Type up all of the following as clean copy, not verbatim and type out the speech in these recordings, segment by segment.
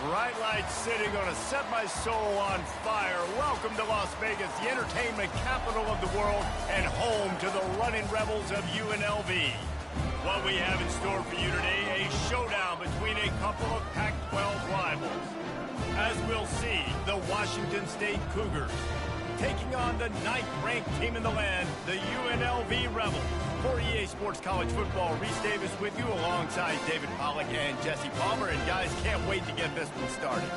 Bright lights city, gonna set my soul on fire. Welcome to Las Vegas, the entertainment capital of the world and home to the running rebels of UNLV. What we have in store for you today, a showdown between a couple of Pac-12 rivals. As we'll see, the Washington State Cougars taking on the 9th-ranked team in the land, the UNLV Rebels. For EA Sports College Football, Reese Davis with you alongside David Pollack and Jesse Palmer. And guys, can't wait to get this one started.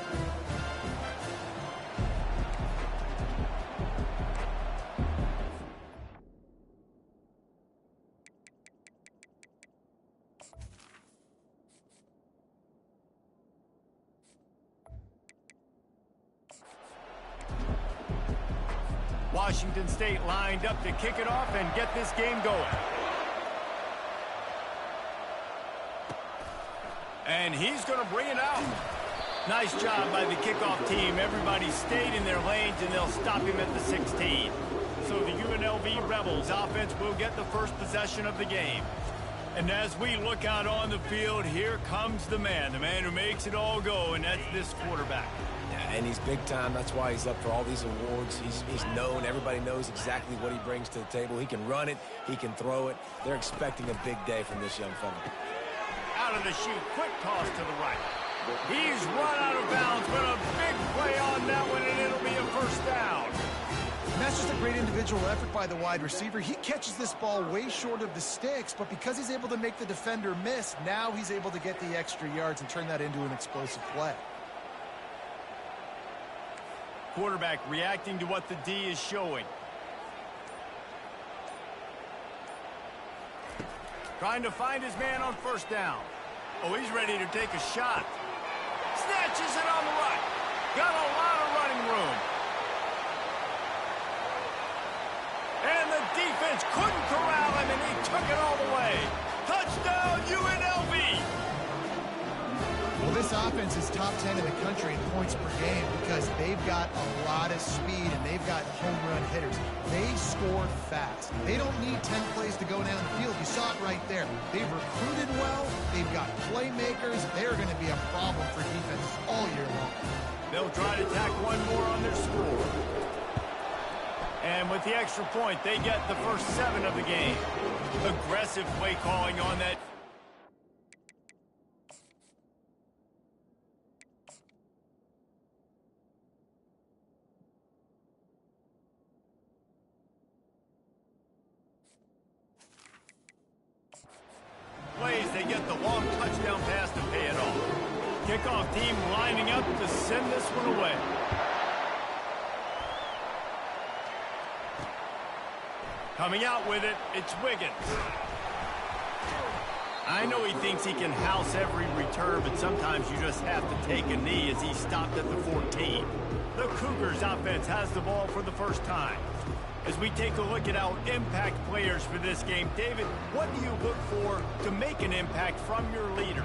Washington State lined up to kick it off and get this game going. And he's going to bring it out. Nice job by the kickoff team. Everybody stayed in their lanes, and they'll stop him at the 16. So the UNLV Rebels offense will get the first possession of the game. And as we look out on the field, here comes the man who makes it all go, and that's this quarterback. And he's big time. That's why he's up for all these awards. He's known. Everybody knows exactly what he brings to the table. He can run it. He can throw it. They're expecting a big day from this young fella. Out of the chute. Quick toss to the right. He's run out of bounds, but a big play on that one, and it'll be a first down. And that's just a great individual effort by the wide receiver. He catches this ball way short of the sticks, but because he's able to make the defender miss, now he's able to get the extra yards and turn that into an explosive play. Quarterback reacting to what the D is showing. Trying to find his man on first down. Oh, he's ready to take a shot. Snatches it on the right. Got a lot of running room. And the defense couldn't corral him, and he took it all the way. Touchdown, UNLV! Well, this offense is top 10 in the country in points per game because they've got a lot of speed and they've got home run hitters. They score fast. They don't need 10 plays to go down the field. You saw it right there. They've recruited well. They've got playmakers. They're going to be a problem for defenses all year long. They'll try to tack one more on their score. And with the extra point, they get the first 7 of the game. Aggressive play calling on that. They get the long touchdown pass to pay it off. Kickoff team lining up to send this one away. Coming out with it, it's Wiggins. I know he thinks he can house every return, but sometimes you just have to take a knee as he stopped at the 14. The Cougars offense has the ball for the first time. As we take a look at our impact players for this game, David, what do you look for to make an impact from your leaders?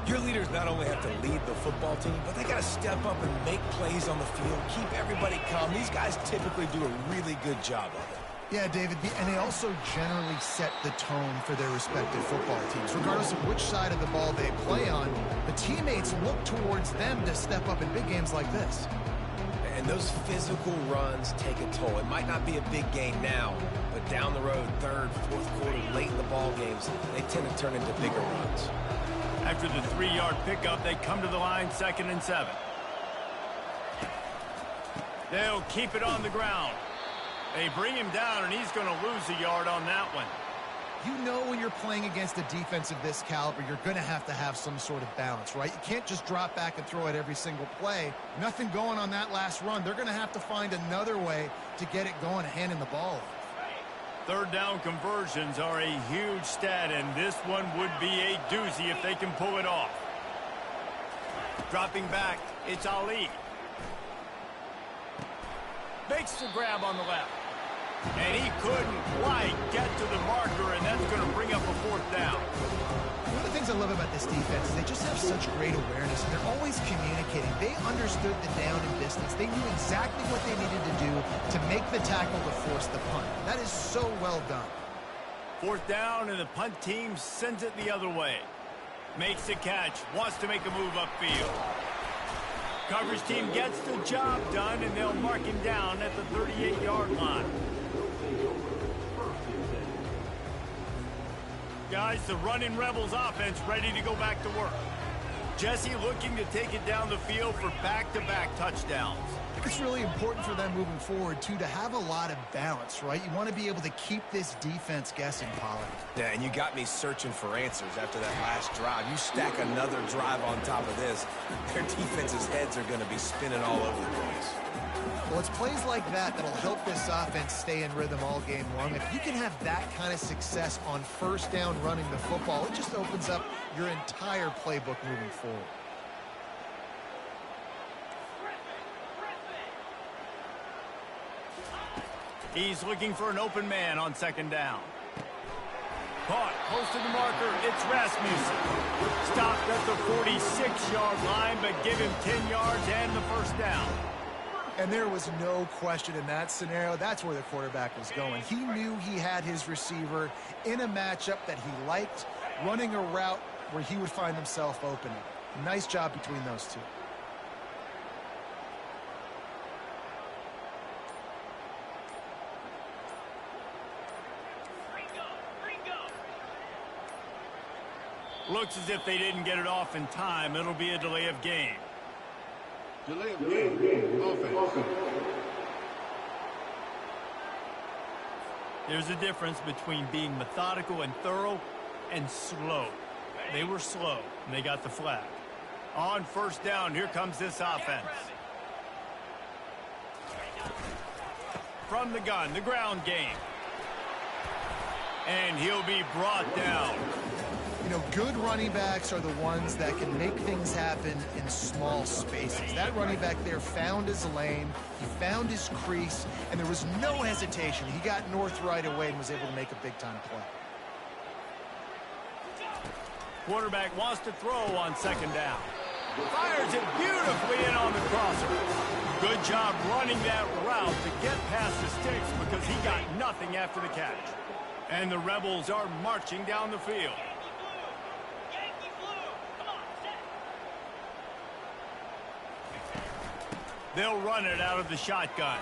Your leaders not only have to lead the football team, but they got to step up and make plays on the field, keep everybody calm. These guys typically do a really good job of it. Yeah, David, and they also generally set the tone for their respective football teams. Regardless of which side of the ball they play on, the teammates look towards them to step up in big games like this. And those physical runs take a toll. It might not be a big gain now, but down the road, third, fourth quarter, late in the ball games, they tend to turn into bigger runs. After the 3-yard pickup, they come to the line, 2nd and 7. They'll keep it on the ground. They bring him down, and he's going to lose a yard on that one. You know when you're playing against a defense of this caliber, you're going to have some sort of balance, right? You can't just drop back and throw it every single play. Nothing going on that last run. They're going to have to find another way to get it going, handing the ball off. Third down conversions are a huge stat, and this one would be a doozy if they can pull it off. Dropping back, it's Ali. Makes the grab on the left. And he couldn't quite get to the marker, and that's going to bring up a 4th down. One of the things I love about this defense is they just have such great awareness, and they're always communicating. They understood the down and distance. They knew exactly what they needed to do to make the tackle to force the punt. That is so well done. 4th down, and the punt team sends it the other way. Makes the catch, wants to make a move upfield. coverage team gets the job done, and they'll mark him down at the 38-yard line. Guys, the running Rebels offense ready to go back to work. Jesse looking to take it down the field for back-to-back touchdowns. I think it's really important for them moving forward, too, to have a lot of balance, right? You want to be able to keep this defense guessing, Pollard. Yeah, and you got me searching for answers after that last drive. You stack another drive on top of this, their defense's heads are going to be spinning all over the place. Well, it's plays like that that'll help this offense stay in rhythm all game long. If you can have that kind of success on first down running the football, it just opens up your entire playbook moving forward. He's looking for an open man on second down. Caught close to the marker. It's Rasmussen. Stopped at the 46-yard line, but give him 10 yards and the first down. And there was no question in that scenario. That's where the quarterback was going. He knew he had his receiver in a matchup that he liked, running a route where he would find himself open. Nice job between those two. Looks as if they didn't get it off in time. It'll be a delay of game. Delay of game. Offense. There's a difference between being methodical and thorough and slow. They were slow, and they got the flag. On first down, here comes this offense. From the gun, the ground game. And he'll be brought down. You know, good running backs are the ones that can make things happen in small spaces. That running back there found his lane, he found his crease, and there was no hesitation. He got north right away and was able to make a big-time play. Quarterback wants to throw on second down. Fires it beautifully in on the crosser. Good job running that route to get past the sticks because he got nothing after the catch. And the Rebels are marching down the field. They'll run it out of the shotgun.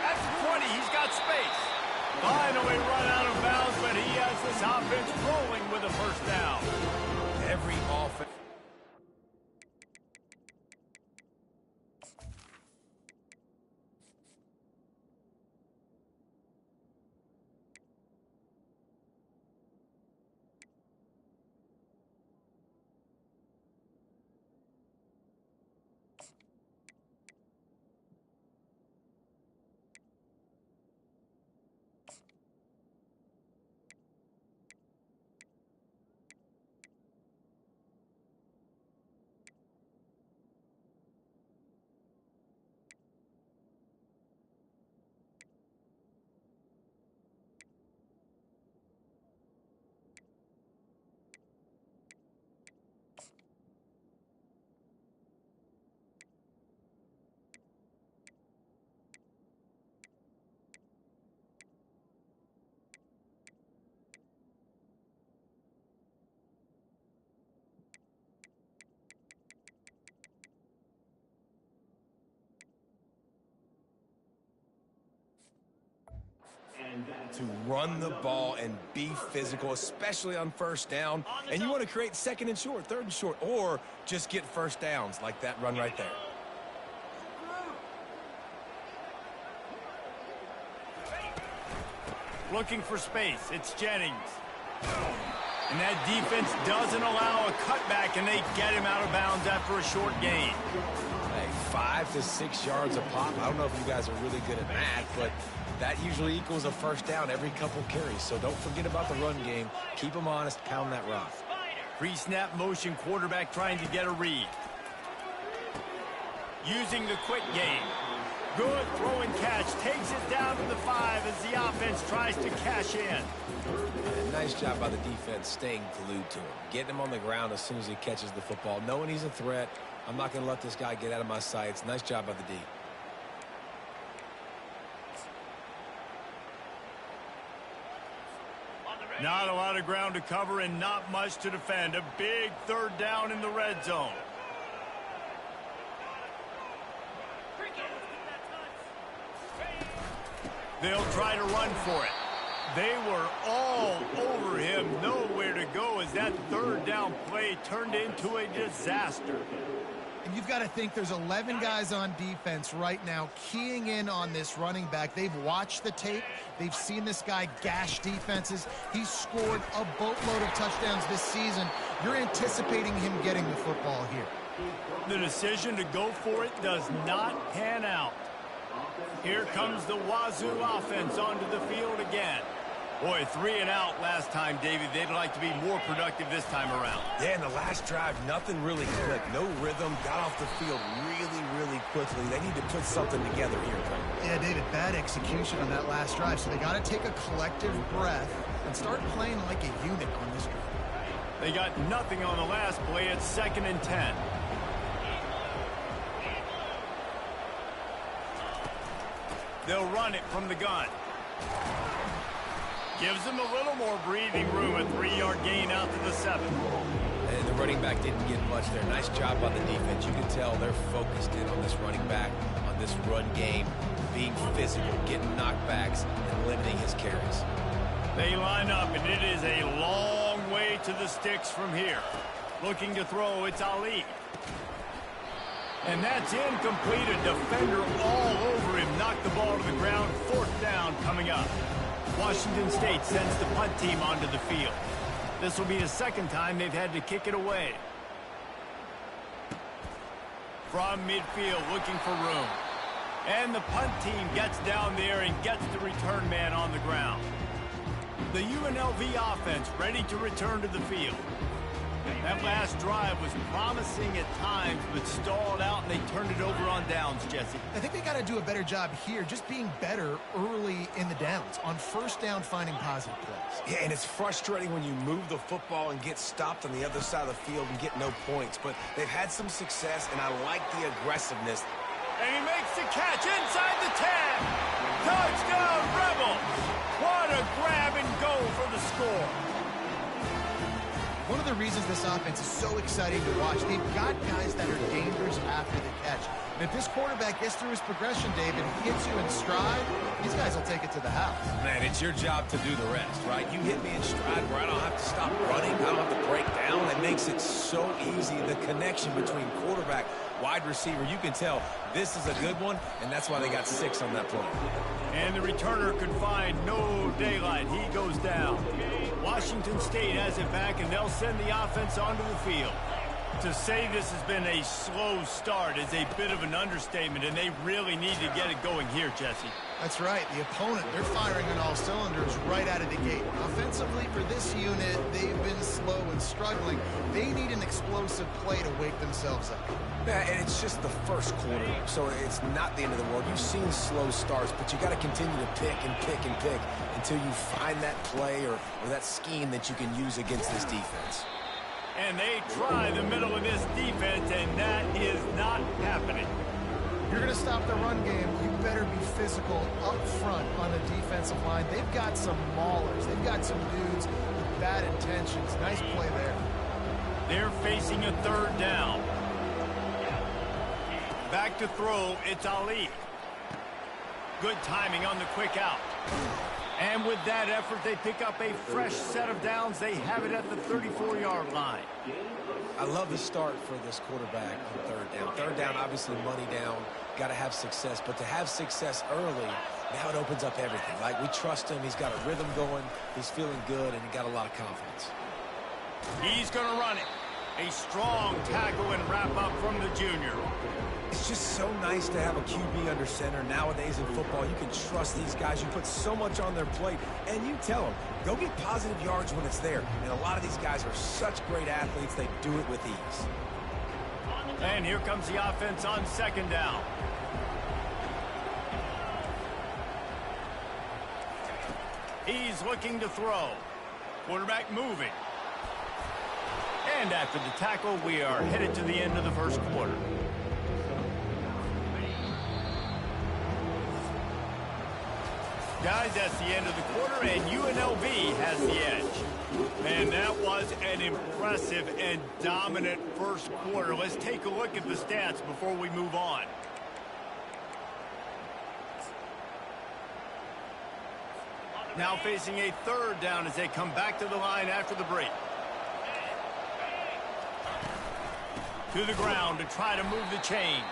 At the 20, he's got space. Finally run out of bounds, but he has this offense rolling with a first down. Every offense. To run the ball and be physical, especially on first down. And you want to create second and short, third and short, or just get first downs like that run right there. Looking for space. It's Jennings. And that defense doesn't allow a cutback, and they get him out of bounds after a short gain. Hey, 5 to 6 yards a pop. I don't know if you guys are really good at math, but that usually equals a first down every couple carries. So don't forget about the run game. Keep them honest. Pound that rock. Pre-snap motion, quarterback trying to get a read. Using the quick game. Good throw and catch. Takes it down to the 5 as the offense tries to cash in. Yeah, nice job by the defense staying glued to him. Getting him on the ground as soon as he catches the football. Knowing he's a threat. I'm not going to let this guy get out of my sights. Nice job by the D. Not a lot of ground to cover and not much to defend. A big third down in the red zone. They'll try to run for it. They were all over him, nowhere to go as that third down play turned into a disaster. And you've got to think there's 11 guys on defense right now keying in on this running back. They've watched the tape. They've seen this guy gash defenses. He's scored a boatload of touchdowns this season. You're anticipating him getting the football here. The decision to go for it does not pan out. Here comes the Wazoo offense onto the field again. Boy, 3 and out last time, David. They'd like to be more productive this time around. Yeah, in the last drive, nothing really clicked. No rhythm, got off the field really quickly. They need to put something together here, Cole. Yeah, David, bad execution on that last drive, so they got to take a collective breath and start playing like a unit on this drive. They got nothing on the last play. It's 2nd and 10. They'll run it from the gun. Gives them a little more breathing room. A 3-yard gain out to the 7. And the running back didn't get much there. Nice job on the defense. You can tell they're focused in on this running back, on this run game, being physical, getting knockbacks, and limiting his carries. They line up, and it is a long way to the sticks from here. Looking to throw, it's Ali. And that's incomplete. A defender all over him. Knocked the ball to the ground. 4th down coming up. Washington State sends the punt team onto the field. This will be the 2nd time they've had to kick it away. From midfield, looking for room. And the punt team gets down there and gets the return man on the ground. The UNLV offense ready to return to the field. That last drive was promising at times, but stalled out, and they turned it over on downs, Jesse. I think they got to do a better job here, just being better early in the downs, on 1st down, finding positive plays. Yeah, and it's frustrating when you move the football and get stopped on the other side of the field and get no points, but they've had some success, and I like the aggressiveness. And he makes the catch inside the 10. Touchdown, Rebels! What a grab and go for the score. One of the reasons this offense is so exciting to watch, they've got guys that are dangerous after the catch. And if this quarterback gets through his progression, David, hits you in stride, these guys will take it to the house. Man, it's your job to do the rest, right? You hit me in stride where I don't have to stop running, I don't have to break down. It makes it so easy. The connection between quarterback, wide receiver, you can tell this is a good one, and that's why they got 6 on that play. And the returner could find no daylight. He goes down. Washington State has it back, and they'll send the offense onto the field. To say this has been a slow start is a bit of an understatement, and they really need to get it going here, Jesse. That's right. The opponent, they're firing on all cylinders right out of the gate. Offensively, for this unit, they've been slow and struggling. They need an explosive play to wake themselves up. Yeah, and it's just the 1st quarter, so it's not the end of the world. You've seen slow starts, but you got to continue to pick and pick and pick until you find that play or that scheme that you can use against this defense. And they try the middle of this defense, and that is not happening. You're going to stop the run game, you better be physical up front on the defensive line. They've got some maulers. They've got some dudes with bad intentions. Nice play there. They're facing a 3rd down. Back to throw, it's Ali. Good timing on the quick out. And with that effort, they pick up a fresh set of downs. They have it at the 34-yard line. I love the start for this quarterback on 3rd down. 3rd down, obviously money down. Got to have success. But to have success early, now it opens up everything. Like, we trust him. He's got a rhythm going. He's feeling good, and he got a lot of confidence. He's going to run it. A strong tackle and wrap up from the junior. It's just so nice to have a QB under center. Nowadays in football, you can trust these guys. You put so much on their plate, and you tell them, go get positive yards when it's there. And a lot of these guys are such great athletes, they do it with ease. And here comes the offense on 2nd down. He's looking to throw. Quarterback moving. And after the tackle, we are headed to the end of the 1st quarter. Guys, that's the end of the quarter, and UNLV has the edge. Man, that was an impressive and dominant 1st quarter. Let's take a look at the stats before we move on. Now facing a third down as they come back to the line after the break. To the ground to try to move the chains.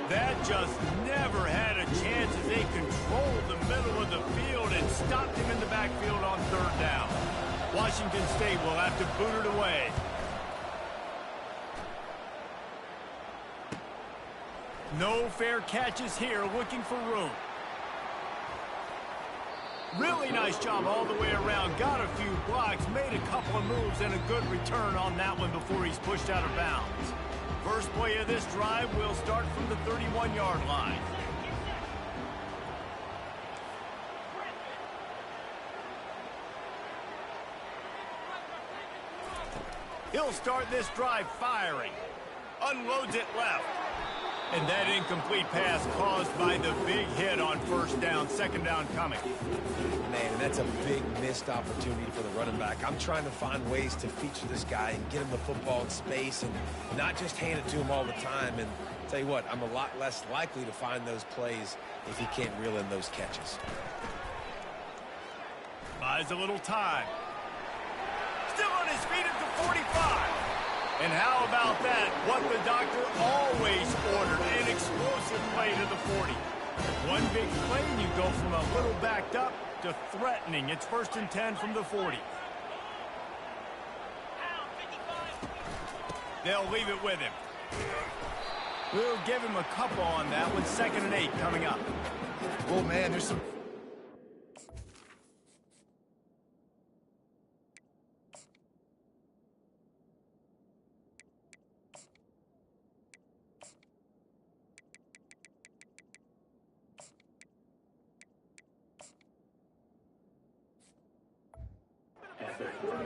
That just never had a chance as they controlled the middle of the field and stopped him in the backfield on third down. Washington State will have to boot it away. No fair catches here, looking for room. Really nice job all the way around. Got a few blocks, made a couple of moves, and a good return on that one before he's pushed out of bounds. First play of this drive will start from the 31-yard line. He'll start this drive firing. Unloads it left. And that incomplete pass caused by the big hit on first down. Second down coming. Man, that's a big missed opportunity for the running back. I'm trying to find ways to feature this guy and get him the football in space and not just hand it to him all the time. And tell you what, I'm a lot less likely to find those plays if he can't reel in those catches. Buys a little time. Still on his feet at the 45. And how about that? What the doctor always ordered, an explosive play to the 40. One big play, and you go from a little backed up to threatening. It's 1st and 10 from the 40. They'll leave it with him. We'll give him a couple on that one. 2nd and 8 coming up. Oh, man, there's some...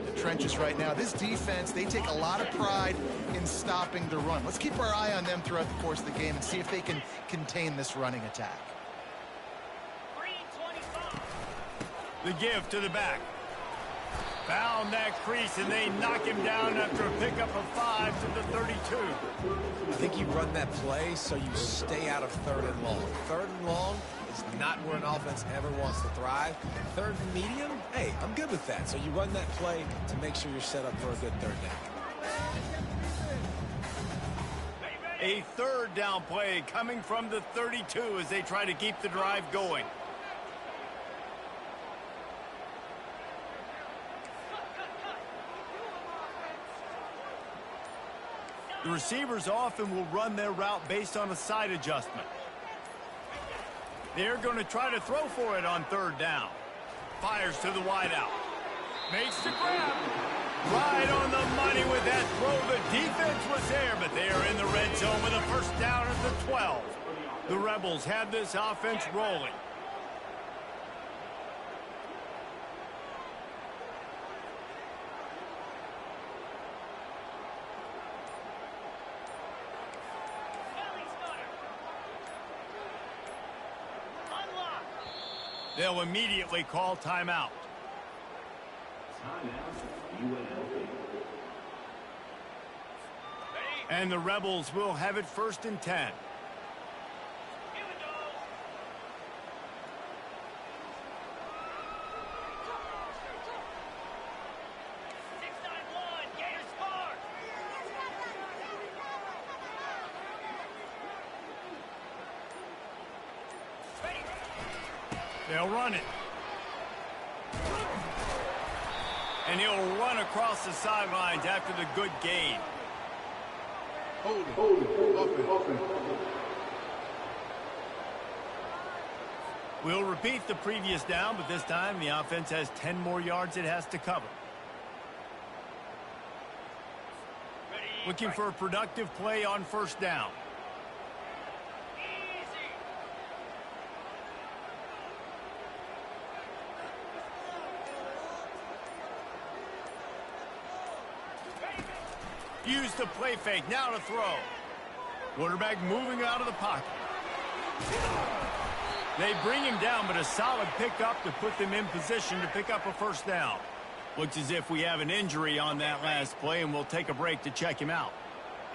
the trenches right now. This defense, they take a lot of pride in stopping the run. Let's keep our eye on them throughout the course of the game and see if they can contain this running attack. The give to the back. Found that crease, and they knock him down after a pickup of 5 to the 32. I think you run that play so you stay out of 3rd and long. 3rd and long is not where an offense ever wants to thrive. 3rd and medium, hey, I'm good with that. So you run that play to make sure you're set up for a good 3rd down. A 3rd down play coming from the 32 as they try to keep the drive going. The receivers often will run their route based on a side adjustment. They're going to try to throw for it on 3rd down. Fires to the wideout. Makes the grab. Right on the money with that throw. The defense was there, but they are in the red zone with a 1st down at the 12. The Rebels have this offense rolling. They'll immediately call timeout. And the Rebels will have it 1st and 10. They'll run it. And he'll run across the sidelines after the good gain. Hold it. Offense. We'll repeat the previous down, but this time the offense has 10 more yards it has to cover. Looking for a productive play on 1st down. Use the play fake, now to throw. Quarterback moving out of the pocket. They bring him down, but a solid pickup to put them in position to pick up a 1st down. Looks as if we have an injury on that last play, and we'll take a break to check him out.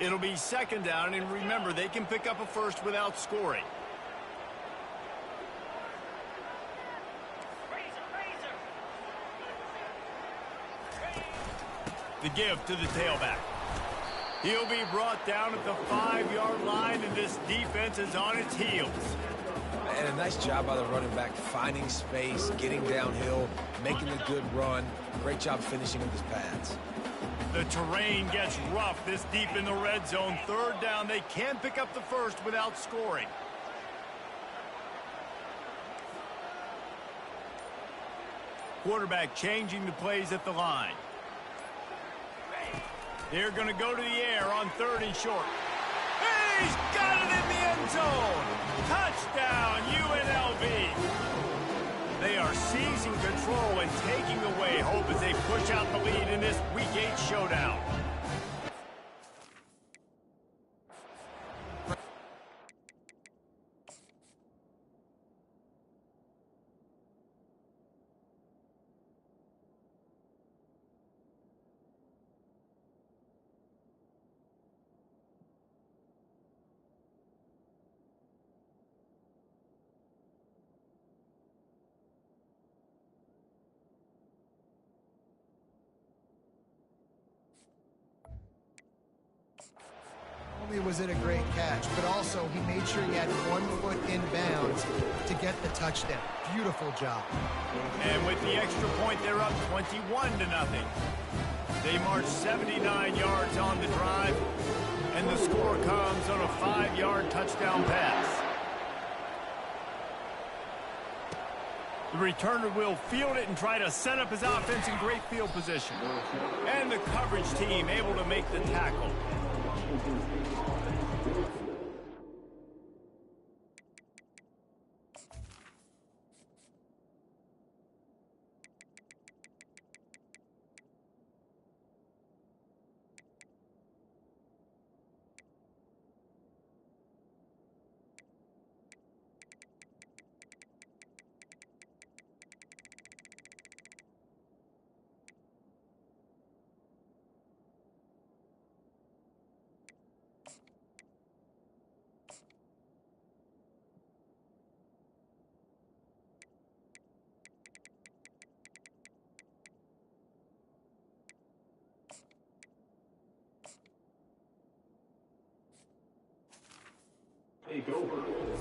It'll be 2nd down, and remember, they can pick up a 1st without scoring. The give to the tailback. He'll be brought down at the 5-yard line, and this defense is on its heels. And a nice job by the running back, finding space, getting downhill, making a good run. Great job finishing with his pads. The terrain gets rough this deep in the red zone. Third down, they can pick up the first without scoring. Quarterback changing the plays at the line. They're going to go to the air on 3rd and short. He's got it in the end zone. Touchdown, UNLV. They are seizing control and taking away hope as they push out the lead in this Week 8 showdown. Not only was it a great catch, but also he made sure he had 1 foot in bounds to get the touchdown. Beautiful job. And with the extra point, they're up 21-0. They march 79 yards on the drive, and the score comes on a 5-yard touchdown pass. The returner will field it and try to set up his offense in great field position. And the coverage team able to make the tackle.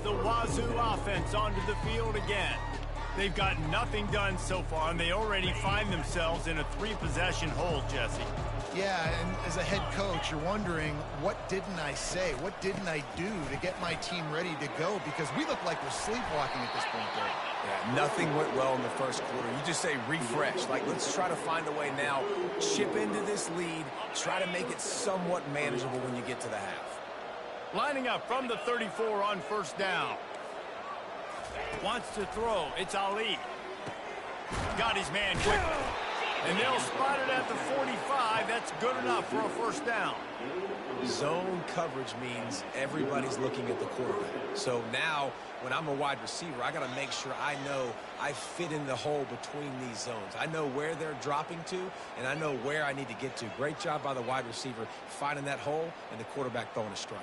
The Wazoo offense onto the field again. They've got nothing done so far, and they already find themselves in a 3-possession hole, Jesse. Yeah, and as a head coach, you're wondering, what didn't I say? What didn't I do to get my team ready to go? Because we look like we're sleepwalking at this point, Dave. Yeah, nothing went well in the first quarter. You just say refresh. Like, let's try to find a way now, chip into this lead, try to make it somewhat manageable when you get to the half. Lining up from the 34 on 1st down. Wants to throw. It's Ali. Got his man quickly. And they'll spot it at the 45. That's good enough for a 1st down. Zone coverage means everybody's looking at the quarterback. So now, when I'm a wide receiver, I got to make sure I know I fit in the hole between these zones. I know where they're dropping to, and I know where I need to get to. Great job by the wide receiver finding that hole, and the quarterback throwing a strike.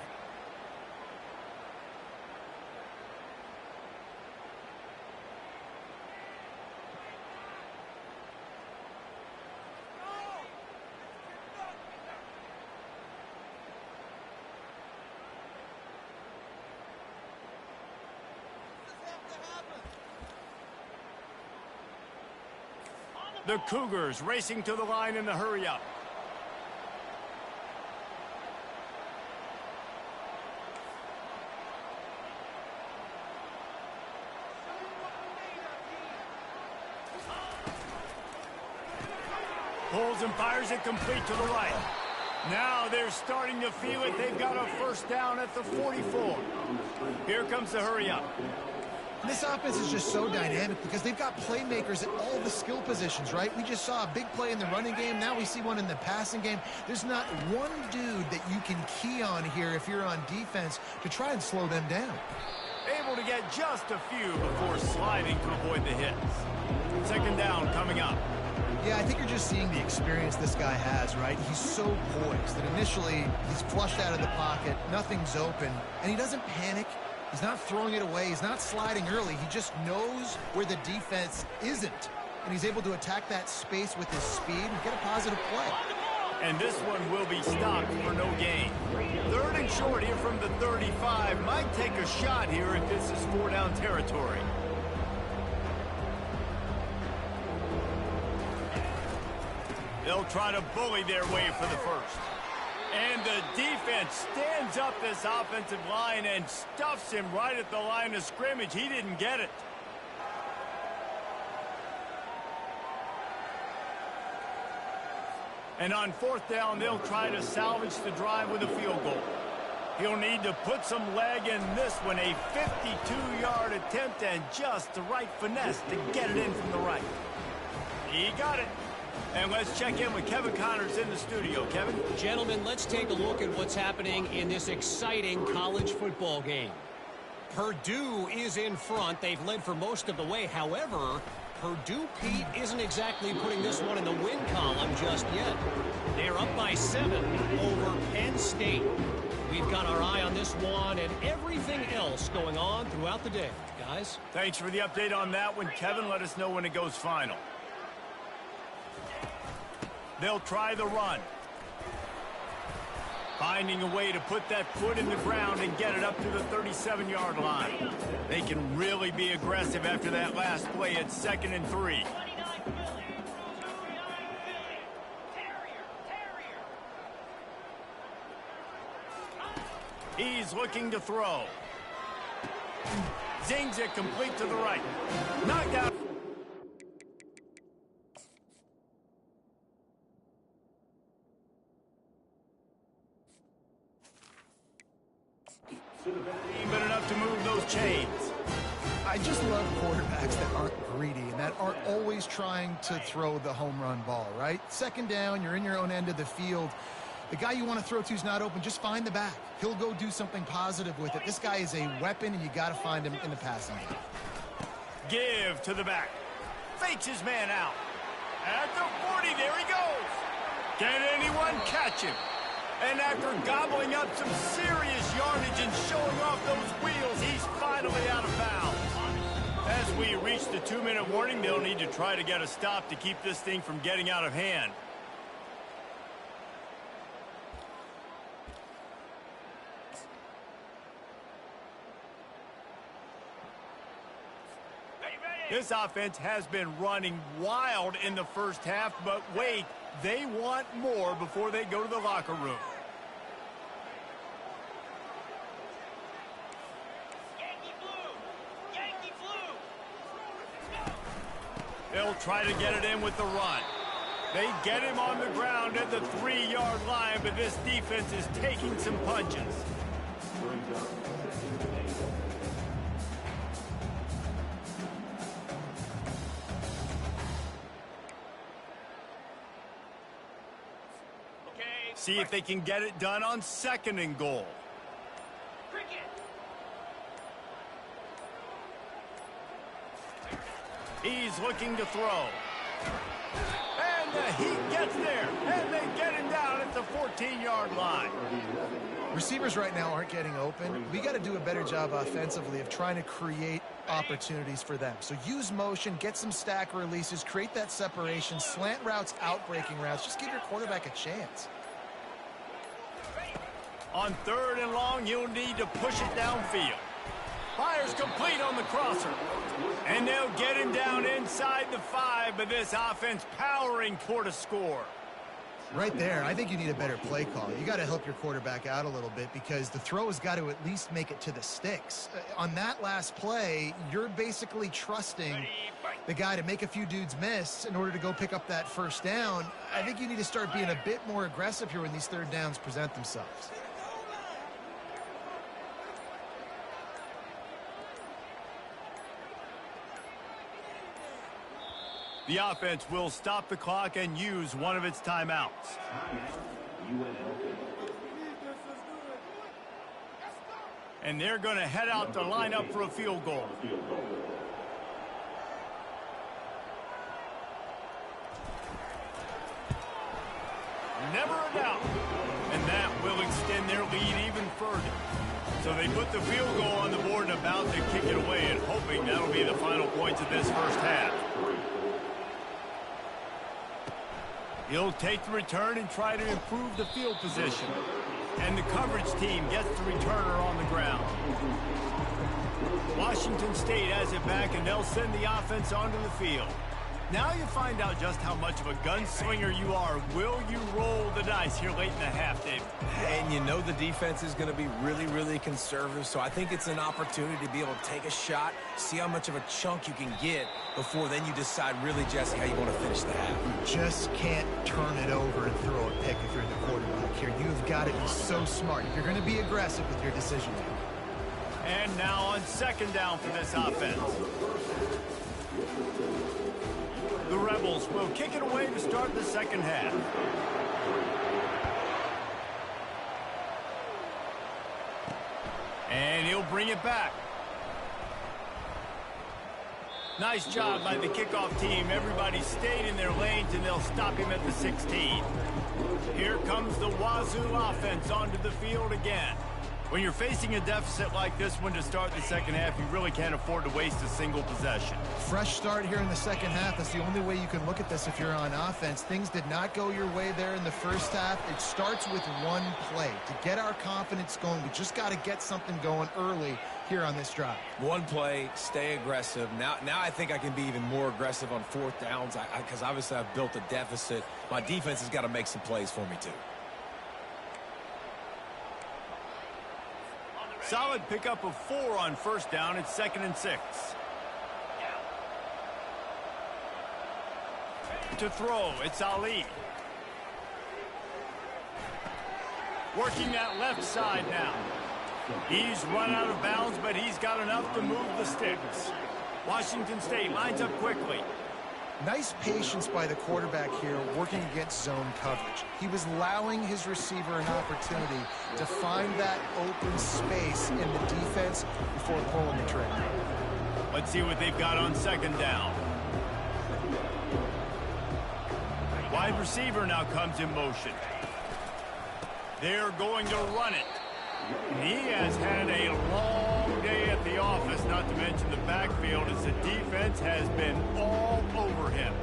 The Cougars racing to the line in the hurry-up. Pulls and fires it complete to the right. Now they're starting to feel it. They've got a 1st down at the 44. Here comes the hurry-up. This offense is just so dynamic because they've got playmakers at all the skill positions, right? We just saw a big play in the running game. Now we see one in the passing game. There's not one dude that you can key on here if you're on defense to try and slow them down. Able to get just a few before sliding to avoid the hits. 2nd down coming up. Yeah, I think you're just seeing the experience this guy has, right? He's so poised that initially he's flushed out of the pocket, nothing's open, and he doesn't panic. He's not throwing it away. He's not sliding early. He just knows where the defense isn't. and he's able to attack that space with his speed and get a positive play. And this one will be stopped for no gain. 3rd and short here from the 35. Might take a shot here if this is 4-down territory. They'll try to bully their way for the first. And the defense stands up this offensive line and stuffs him right at the line of scrimmage. He didn't get it. And on 4th down, they'll try to salvage the drive with a field goal. He'll need to put some leg in this one, a 52-yard attempt and just the right finesse to get it in from the right. He got it. And let's check in with Kevin Connors in the studio. Kevin? Gentlemen, let's take a look at what's happening in this exciting college football game. Purdue is in front. They've led for most of the way. However, Purdue, Pete, isn't exactly putting this one in the win column just yet. They're up by 7 over Penn State. We've got our eye on this one and everything else going on throughout the day. Guys? Thanks for the update on that one, Kevin. Let us know when it goes final. They'll try the run. Finding a way to put that foot in the ground and get it up to the 37-yard line. They can really be aggressive after that last play at 2nd and 3. He's looking to throw. Zings it complete to the right. Knocked out. But enough to move those chains. I just love quarterbacks that aren't greedy and that aren't always trying to throw the home run ball, right? 2nd down, you're in your own end of the field. The guy you want to throw to is not open. Just find the back. He'll go do something positive with it. This guy is a weapon, and you got to find him in the passing game. Give to the back. Fakes his man out. At the 40, there he goes. Can anyone catch him? And after gobbling up some serious yardage and showing off those wheels, he's finally out of bounds. As we reach the 2-minute warning, they'll need to try to get a stop to keep this thing from getting out of hand. This offense has been running wild in the first half, but wait, they want more before they go to the locker room. They'll try to get it in with the run. They get him on the ground at the 3-yard line, but this defense is taking some punches. See if they can get it done on 2nd and goal. He's looking to throw. And he gets there. And they get him down at the 14-yard line. Receivers right now aren't getting open. We got to do a better job offensively of trying to create opportunities for them. So use motion, get some stack releases, create that separation, slant routes, out-breaking routes. Just give your quarterback a chance. On 3rd and long, you'll need to push it downfield. Fires complete on the crosser. And they'll get him down inside the 5, but this offense powering toward a score. Right there, I think you need a better play call. You got to help your quarterback out a little bit because the throw has got to at least make it to the sticks. On that last play, you're basically trusting the guy to make a few dudes miss in order to go pick up that 1st down. I think you need to start being a bit more aggressive here when these 3rd downs present themselves. The offense will stop the clock and use one of its timeouts. And they're going to head out to line up for a field goal. Never a doubt. And that will extend their lead even further. So they put the field goal on the board and about to kick it away and hoping that'll be the final points of this first half. He'll take the return and try to improve the field position. And the coverage team gets the returner on the ground. Washington State has it back, and they'll send the offense onto the field. Now you find out just how much of a gunslinger you are. Will you roll the dice here late in the half, Dave? And you know the defense is going to be really, really conservative, so I think it's an opportunity to be able to take a shot, see how much of a chunk you can get before then you decide really, Jesse, how you want to finish the half. You just can't turn it over and throw a pick if you're the quarterback here. You've got to be so smart. You're going to be aggressive with your decision making. And now on second down for this offense. The Rebels will kick it away to start the second half. And he'll bring it back. Nice job by the kickoff team. Everybody stayed in their lanes, and they'll stop him at the 16. Here comes the Wazoo offense onto the field again. When you're facing a deficit like this one to start the second half, you really can't afford to waste a single possession. Fresh start here in the second half. That's the only way you can look at this if you're on offense. Things did not go your way there in the first half. It starts with one play. To get our confidence going, we just got to get something going early here on this drive. One play, stay aggressive. Now I think I can be even more aggressive on fourth downs because obviously I've built a deficit. My defense has got to make some plays for me too. Solid pickup of 4 on first down. It's 2nd and 6. To throw, it's Ali. Working that left side now. He's run out of bounds, but he's got enough to move the sticks. Washington State lines up quickly. Nice patience by the quarterback here working against zone coverage. He was allowing his receiver an opportunity to find that open space in the defense before pulling the trigger. Let's see what they've got on second down. Wide receiver now comes in motion. They're going to run it. He has had a long day at the office, not to mention the backfield, as the defense has been all over him.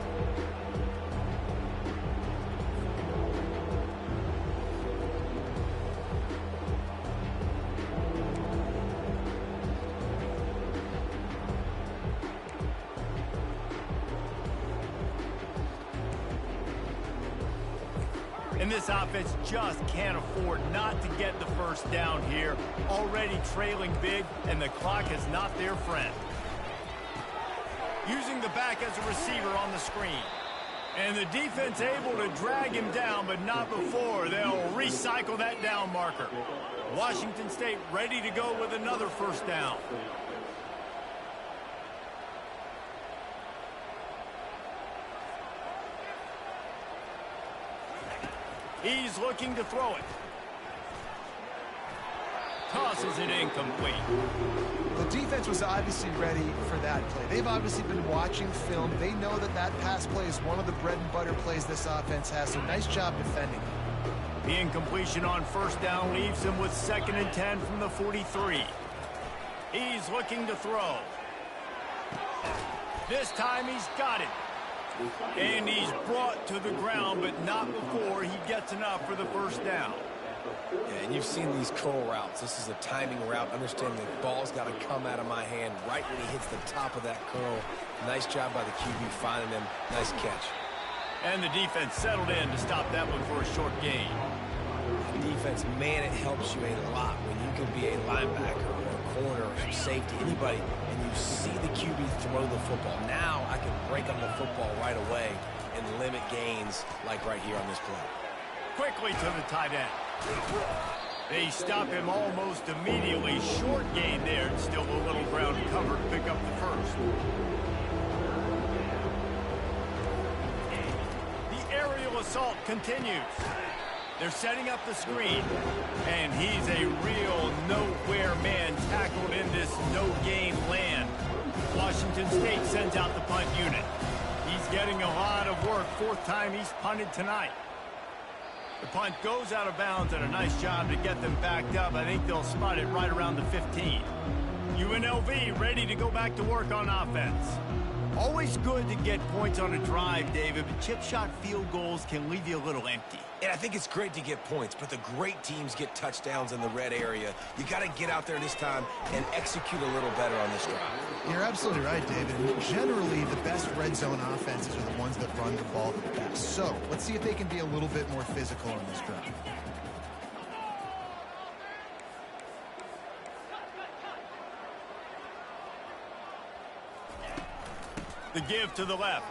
And this offense just can't afford not to get the first down here. Already trailing big, and the clock is not their friend. Using the back as a receiver on the screen. And the defense able to drag him down, but not before they'll recycle that down marker. Washington State ready to go with another first down. He's looking to throw it. Tosses it incomplete. The defense was obviously ready for that play. They've obviously been watching film. They know that that pass play is one of the bread and butter plays this offense has, so nice job defending. The incompletion on first down leaves him with 2nd and 10 from the 43. He's looking to throw. This time he's got it. And he's brought to the ground, but not before he gets enough for the first down. Yeah, and you've seen these curl routes. This is a timing route. Understand the ball's got to come out of my hand right when he hits the top of that curl. Nice job by the QB finding him. Nice catch. And the defense settled in to stop that one for a short gain. Defense, man, it helps you a lot when you can be a linebacker or a corner or safety, anybody, and you see the QB throw the football. Now I can break up the football right away and limit gains like right here on this play. Quickly to the tight end. They stop him almost immediately. Short gain there, and still a little ground cover to pick up the first. The aerial assault continues. They're setting up the screen, and he's a real nowhere man tackled in this no-gain land. Washington State sends out the punt unit. He's getting a lot of work. 4th time he's punted tonight. The punt goes out of bounds, and a nice job to get them backed up. I think they'll spot it right around the 15. UNLV ready to go back to work on offense. Always good to get points on a drive, David, but chip shot field goals can leave you a little empty. And I think it's great to get points, but the great teams get touchdowns in the red area. You got to get out there this time and execute a little better on this drive. You're absolutely right, David. Generally, the best red zone offenses are the ones that run the ball the best. So let's see if they can be a little bit more physical on this drive. The give to the left.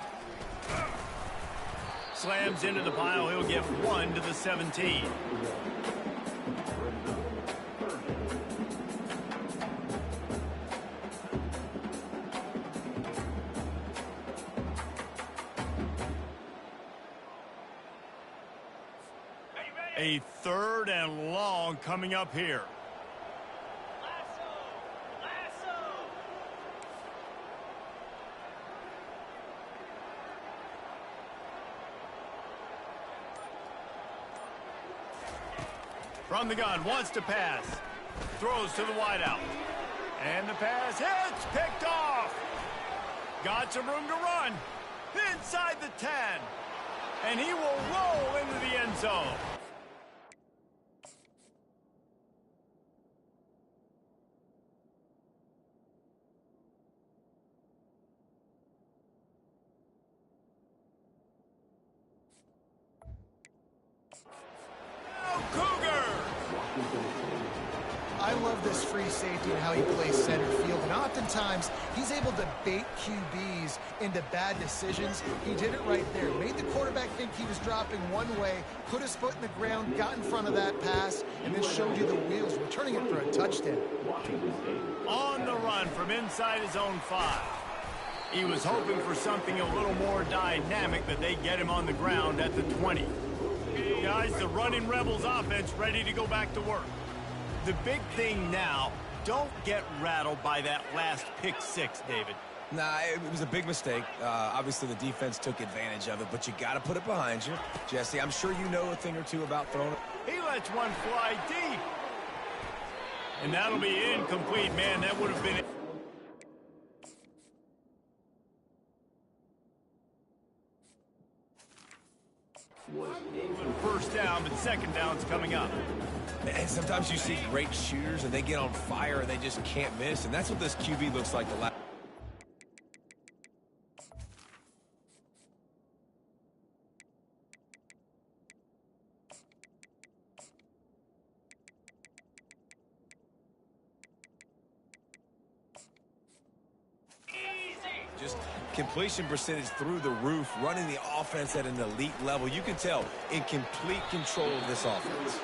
Slams into the pile. He'll get 1 to the 17. A 3rd and long coming up here. From the gun, wants to pass. Throws to the wideout. And the pass hits, picked off. Got some room to run. Inside the 10. And he will roll into the end zone. I love this free safety and how he plays center field, and oftentimes he's able to bait QBs into bad decisions. He did it right there. Made the quarterback think he was dropping one way, put his foot in the ground, got in front of that pass, and then showed you the wheels, returning it for a touchdown. On the run from inside his own 5. He was hoping for something a little more dynamic, but they get him on the ground at the 20. Guys, the running Rebels offense ready to go back to work. The big thing now, don't get rattled by that last pick 6, David. Nah, it was a big mistake. Obviously, the defense took advantage of it, but you got to put it behind you. Jesse, I'm sure you know a thing or two about throwing it. He lets one fly deep. And that'll be incomplete, man. That would have been... First down, but second down's coming up. And sometimes you see great shooters, and they get on fire, and they just can't miss. And that's what this QB looks like the last... Just completion percentage through the roof, running the offense at an elite level. You can tell in complete control of this offense.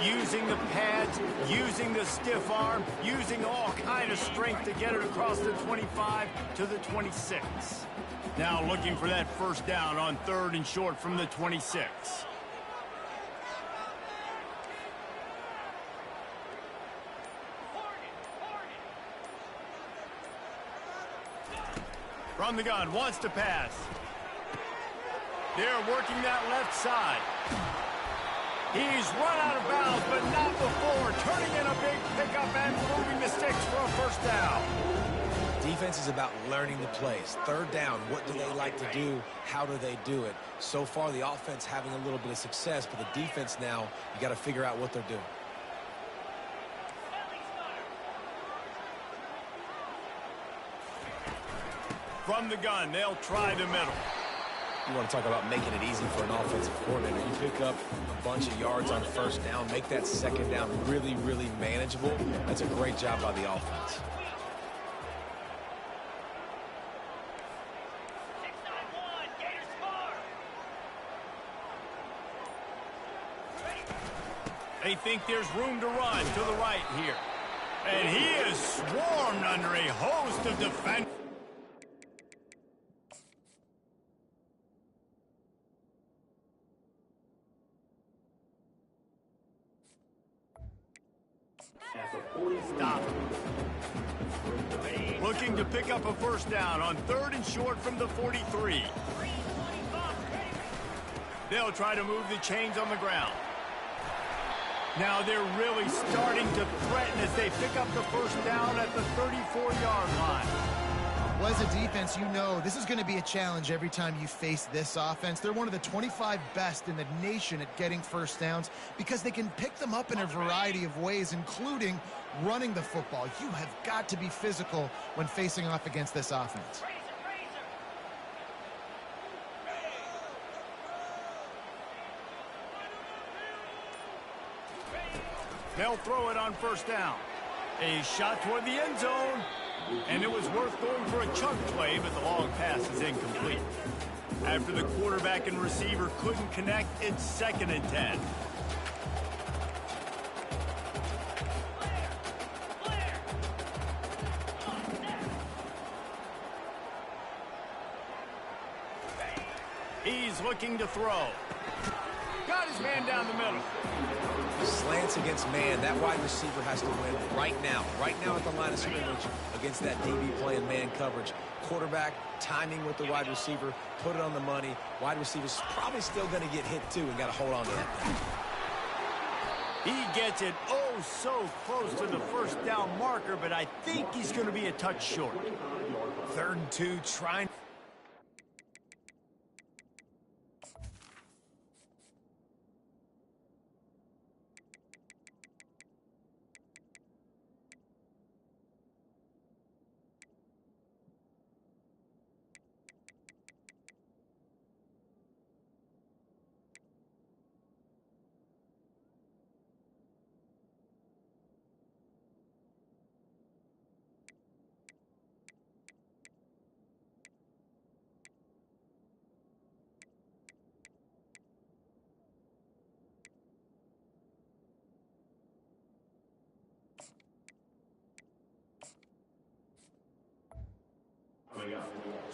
Using the pads, using the stiff arm, using all kind of strength to get it across the 25 to the 26. Now looking for that first down on 3rd and short from the 26. From the gun, wants to pass. They're working that left side. He's run out of bounds, but not before. Turning in a big pickup and moving the sticks for a first down. Defense is about learning the plays. 3rd down, what do they like to do? How do they do it? So far, the offense having a little bit of success, but the defense now, you got to figure out what they're doing. From the gun, they'll try the middle. You want to talk about making it easy for an offensive coordinator. You pick up a bunch of yards on first down, make that second down really, really manageable. That's a great job by the offense. They think there's room to run to the right here. And he is swarmed under a host of defenders. Stop. Looking to pick up a first down on 3rd and short from the 43. They'll try to move the chains on the ground. Now they're really starting to threaten as they pick up the first down at the 34-yard line. Well, as a defense, you know this is going to be a challenge every time you face this offense. They're one of the 25 best in the nation at getting first downs because they can pick them up in a variety of ways, including running the football. You have got to be physical when facing off against this offense. They'll throw it on first down. A shot toward the end zone. And it was worth going for a chunk play, but the long pass is incomplete. After the quarterback and receiver couldn't connect, it's 2nd and 10. He's looking to throw. Got his man down the middle. Slants against man. That wide receiver has to win right now. Right now at the line of scrimmage against that DB playing man coverage. Quarterback timing with the wide receiver. Put it on the money. Wide receiver's probably still going to get hit too and got to hold on to that thing. He gets it oh so close to the first down marker, but I think he's going to be a touch short. 3rd and 2, trying.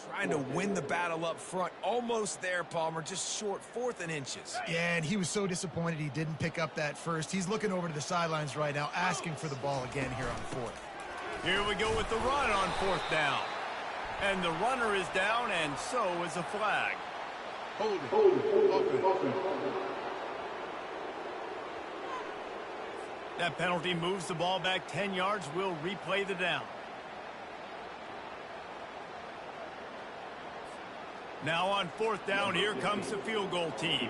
Trying to win the battle up front. Almost there, Palmer. Just short, 4th and inches. Yeah, and he was so disappointed he didn't pick up that first. He's looking over to the sidelines right now, asking for the ball again here on 4th. Here we go with the run on 4th down. And the runner is down, and so is a flag. Hold it. Offense. That penalty moves the ball back 10 yards. We'll replay the down. Now on 4th down, here comes the field goal team.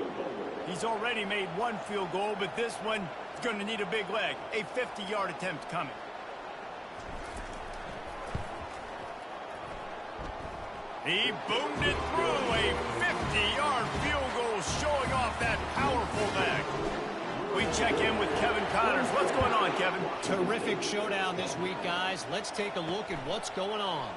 He's already made 1 field goal, but this one is going to need a big leg. A 50-yard attempt coming. He boomed it through. A 50-yard field goal showing off that powerful leg. We check in with Kevin Connors. What's going on, Kevin? Terrific showdown this week, guys. Let's take a look at what's going on.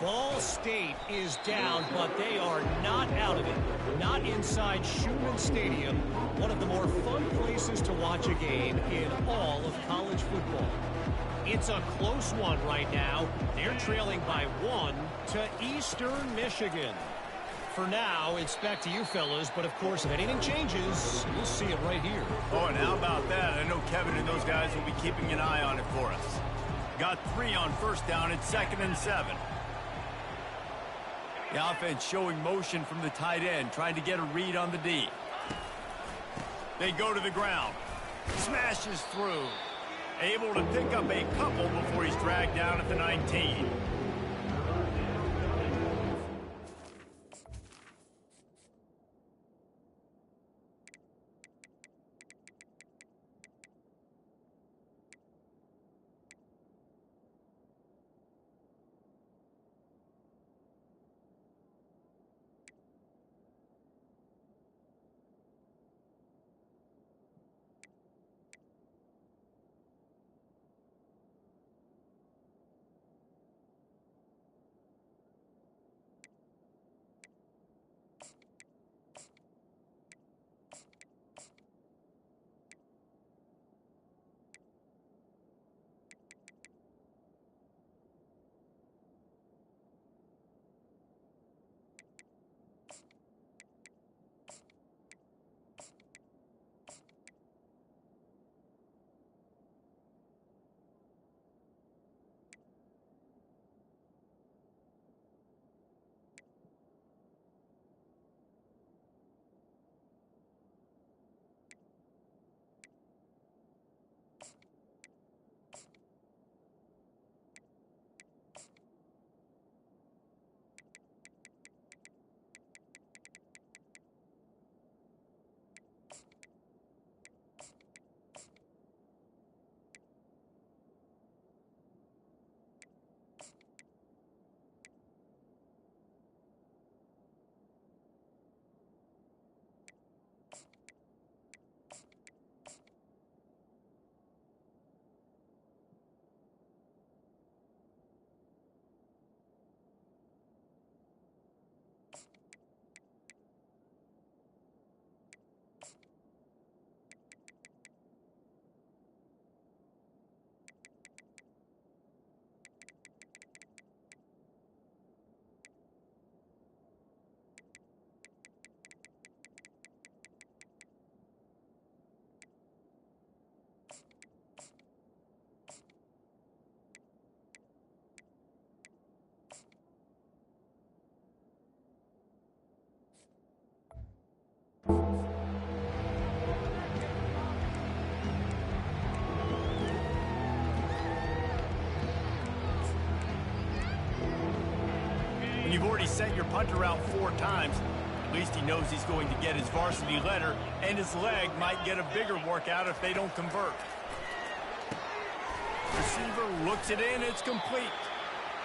Ball State is down, but they are not out of it. Not inside Schumann Stadium, one of the more fun places to watch a game in all of college football. It's a close one right now. They're trailing by 1 to Eastern Michigan. For now, it's back to you fellas, but of course, if anything changes, you'll see it right here. Oh, and how about that? I know Kevin and those guys will be keeping an eye on it for us. Got 3 on first down. It's 2nd and 7. The offense showing motion from the tight end, trying to get a read on the D. They go to the ground. Smashes through. Able to pick up a couple before he's dragged down at the 19. sent your punter out 4 times, at least he knows he's going to get his varsity letter, and his leg might get a bigger workout if they don't convert. Receiver looks it in, it's complete.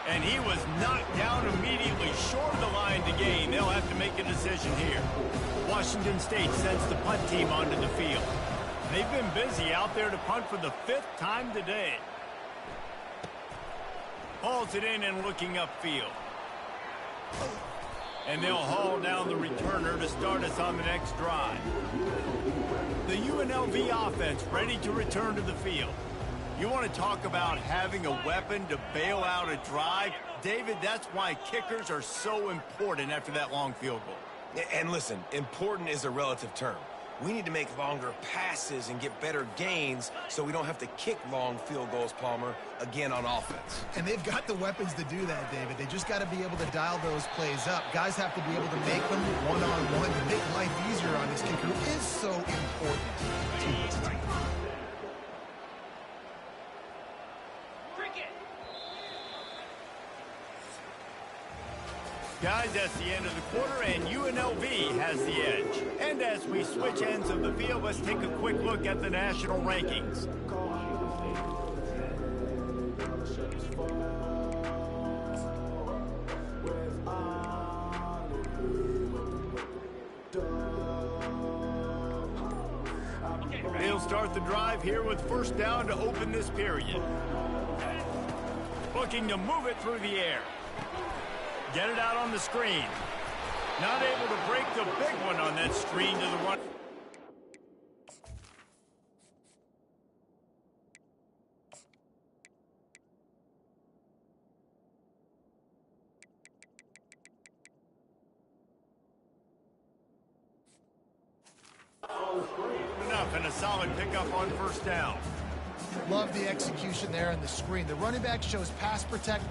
And he was knocked down immediately short of the line to gain. They'll have to make a decision here. Washington State sends the punt team onto the field. They've been busy out there to punt for the 5th time today. Hauls it in and looking upfield. And they'll haul down the returner to start us on the next drive. The UNLV offense ready to return to the field. You want to talk about having a weapon to bail out a drive? David, that's why kickers are so important after that long field goal. And listen, important is a relative term. We need to make longer passes and get better gains so we don't have to kick long field goals, Palmer, again on offense. And they've got the weapons to do that, David. They just got to be able to dial those plays up. Guys have to be able to make them one-on-one to make life easier on this kicker, who is so important to this team. Guys, that's the end of the quarter, and UNLV has the edge. And as we switch ends of the field, let's take a quick look at the national rankings. They'll start the drive here with first down to open this period. Looking to move it through the air. Get it out on the screen. Not able to break the big one on that screen to the run. Enough and a solid pickup on first down. Love the execution there on the screen. The running back shows pass protect,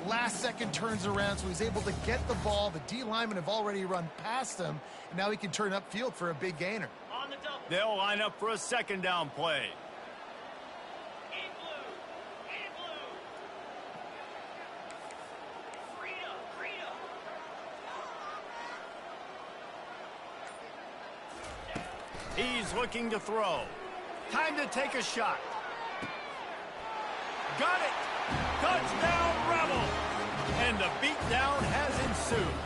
last second turns around, so he's able to get the ball. The D linemen have already run past him, and now he can turn upfield for a big gainer. On the double. They'll line up for a second down play. In blue. Freedom. He's looking to throw. Time to take a shot. Got it! Touchdown, Rebel! And the beatdown has ensued.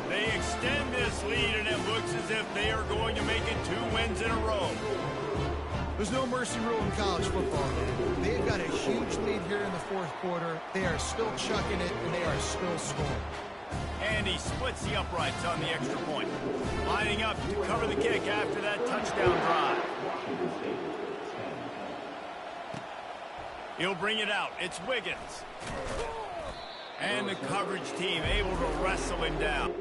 They extend this lead, and it looks as if they are going to make it 2 wins in a row. There's no mercy rule in college football. They've got a huge lead here in the 4th quarter. They are still chucking it, and they are still scoring. And he splits the uprights on the extra point. Lining up to cover the kick after that touchdown drive. He'll bring it out. It's Wiggins. And the coverage team able to wrestle him down.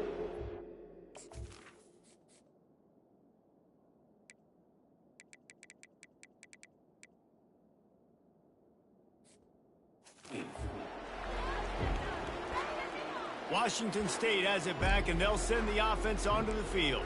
Washington State has it back, and they'll send the offense onto the field.